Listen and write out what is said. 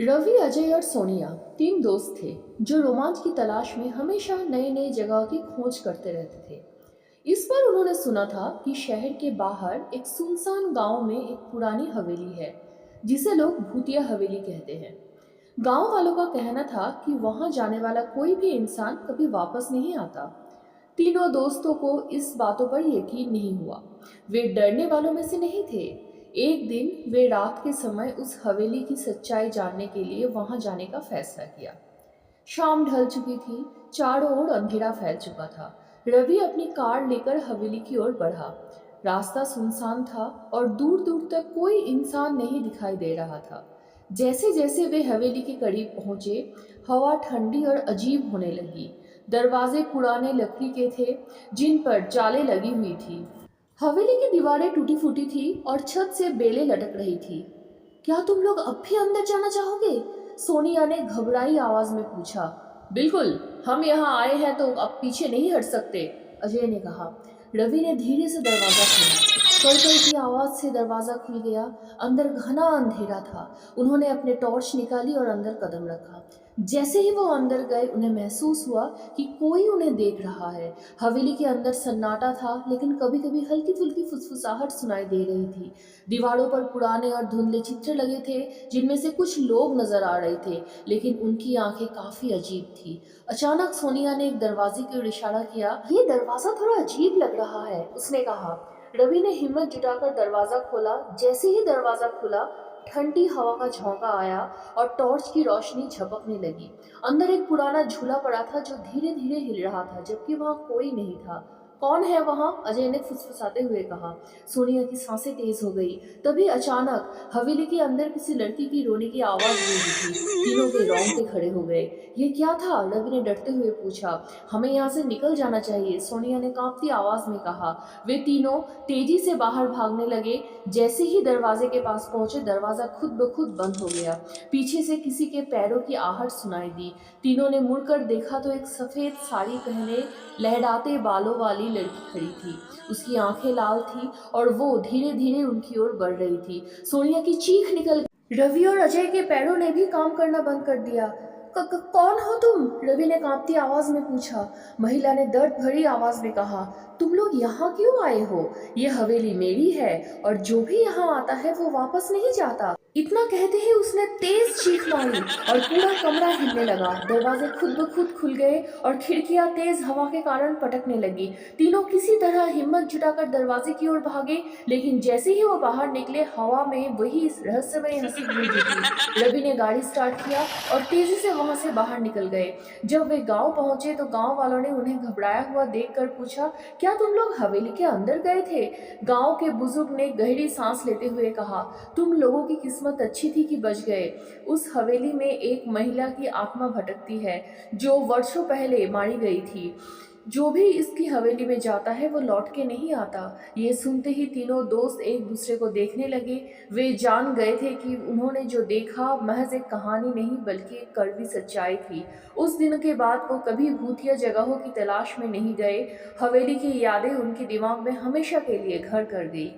रवि, अजय और सोनिया तीन दोस्त थे जो रोमांच की तलाश में हमेशा नई नई जगह की खोज करते रहते थे। इस बार उन्होंने सुना था कि शहर के बाहर एक सुनसान गांव में एक पुरानी हवेली है जिसे लोग भूतिया हवेली कहते हैं। गांव वालों का कहना था कि वहां जाने वाला कोई भी इंसान कभी वापस नहीं आता। तीनों दोस्तों को इस बातों पर यकीन नहीं हुआ। वे डरने वालों में से नहीं थे। एक दिन वे रात के समय उस हवेली की सच्चाई जानने के लिए वहां जाने का फैसला किया। शाम ढल चुकी थी, चारों ओर अंधेरा फैल चुका था। रवि अपनी कार लेकर हवेली की ओर बढ़ा। रास्ता सुनसान था और दूर दूर तक कोई इंसान नहीं दिखाई दे रहा था। जैसे जैसे वे हवेली के करीब पहुंचे, हवा ठंडी और अजीब होने लगी। दरवाजे पुराने लकड़ी के थे जिन पर जाले लगी हुई थी। हवेली की दीवारें टूटी फूटी थी और छत से बेलें लटक रही थी। क्या तुम लोग अब भी अंदर जाना चाहोगे? सोनिया ने घबराई आवाज में पूछा। बिल्कुल, हम यहाँ आए हैं तो अब पीछे नहीं हट सकते, अजय ने कहा। रवि ने धीरे से दरवाजा खोला। कड़कड़ की आवाज से दरवाजा खुल गया। अंदर घना अंधेरा था। उन्होंने अपने टॉर्च निकाली और अंदर कदम रखा। जैसे ही वो अंदर गए, उन्हें महसूस हुआ कि कोई उन्हें देख रहा है। हवेली के अंदर सन्नाटा था, लेकिन कभी कभी हल्की फुल्की फुसफुसाहट सुनाई दे रही थी। दीवारों पर पुराने और धुंधले चित्र लगे थे जिनमें से कुछ लोग नजर आ रहे थे, लेकिन उनकी आंखें काफी अजीब थी। अचानक सोनिया ने एक दरवाजे की ओर इशारा किया। ये दरवाजा थोड़ा अजीब लग रहा है, उसने कहा। रवि ने हिम्मत जुटाकर दरवाजा खोला। जैसे ही दरवाजा खुला, ठंडी हवा का झोंका आया और टॉर्च की रोशनी झपकने लगी। अंदर एक पुराना झूला पड़ा था जो धीरे धीरे हिल रहा था, जबकि वहां कोई नहीं था। कौन है वहां? अजय ने फुसफुसाते हुए कहा। सोनिया की सांसें तेज हो गई। तभी अचानक हवेली के अंदर किसी लड़की की रोने की आवाज गूंजी थी। तीनों के रोंगटे खड़े हो गए। ये क्या था? रवि ने डरते हुए पूछा। हमें यहाँ से निकल जाना चाहिए, सोनिया ने कांपती आवाज में कहा। वे तीनों तेजी से बाहर भागने लगे। जैसे ही दरवाजे के पास पहुंचे, दरवाजा खुद ब खुद बंद हो गया। पीछे से किसी के पैरों की आहट सुनाई दी। तीनों ने मुड़कर देखा तो एक सफेद साड़ी पहने लहराते बालों वाली लड़की खड़ी थी। उसकी आंखें लाल थी और वो धीरे धीरे उनकी ओर बढ़ रही थी। सोनिया की चीख निकल गई। रवि और अजय के पैरों ने भी काम करना बंद कर दिया। कौन हो तुम? रवि ने कांपती आवाज में पूछा। महिला ने दर्द भरी आवाज में कहा। तुम लोग यहाँ क्यों आए हो? ये हवेली मेरी है और जो भी यहाँ आता है वो वापस नहीं जाता। इतना कहते ही उसने तेज चीख मारी और पूरा कमरा हिलने लगा। दरवाजे खुद ब खुद खुल गए और खिड़कियां तेज हवा के कारण पटकने लगी। तीनों किसी तरह हिम्मत जुटाकर दरवाजे की ओर भागे, लेकिन जैसे ही वो बाहर निकले, हवा में वही रहस्यमय हंसी गूंजी थी। रवि ने गाड़ी स्टार्ट किया और तेजी से वहां से बाहर निकल गए। जब वे गांव पहुंचे तो गांव वालों ने उन्हें घबराया हुआ देखकर पूछा, क्या तुम लोग हवेली के अंदर गए थे? गांव के बुजुर्ग ने गहरी सांस लेते हुए कहा, तुम लोगों की किस्मत अच्छी थी कि बच गए। उस हवेली में एक महिला की आत्मा भटकती है जो वर्षों पहले मारी गई थी। जो भी इसकी हवेली में जाता है वो लौट के नहीं आता। ये सुनते ही तीनों दोस्त एक दूसरे को देखने लगे। वे जान गए थे कि उन्होंने जो देखा महज एक कहानी नहीं बल्कि एक कड़वी सच्चाई थी। उस दिन के बाद वो कभी भूतिया जगहों की तलाश में नहीं गए। हवेली की यादें उनके दिमाग में हमेशा के लिए घर कर गई।